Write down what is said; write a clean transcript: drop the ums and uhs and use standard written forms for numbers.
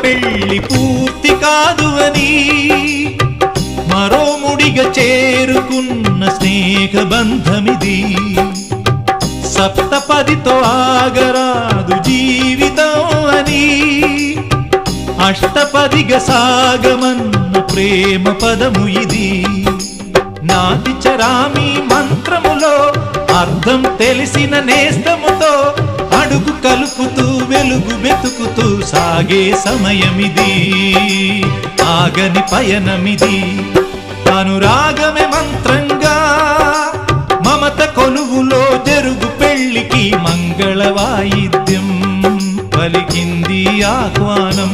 పెళ్లి పూర్తి కాదు అని మరో ముడిగా చేరుకున్న స్నేహ బంధమిది సప్తపదితో ఆగరాదు జీవితం అని అష్టపదిగా సాగమన్న ప్రేమ పదము ఇది నాటి చరామి మంత్రములో అర్థం తెలిసిన నేస్తముతో అడుగు కలుపుతూ వెలుగు వెతుకుతూ సాగే సమయమిది ఆగని పయనమిది అనురాగమే మంత్రంగా మమత కొలువులో జరుగు పెళ్లికి మంగళ వాయిద్యం పలికింది ఆహ్వానం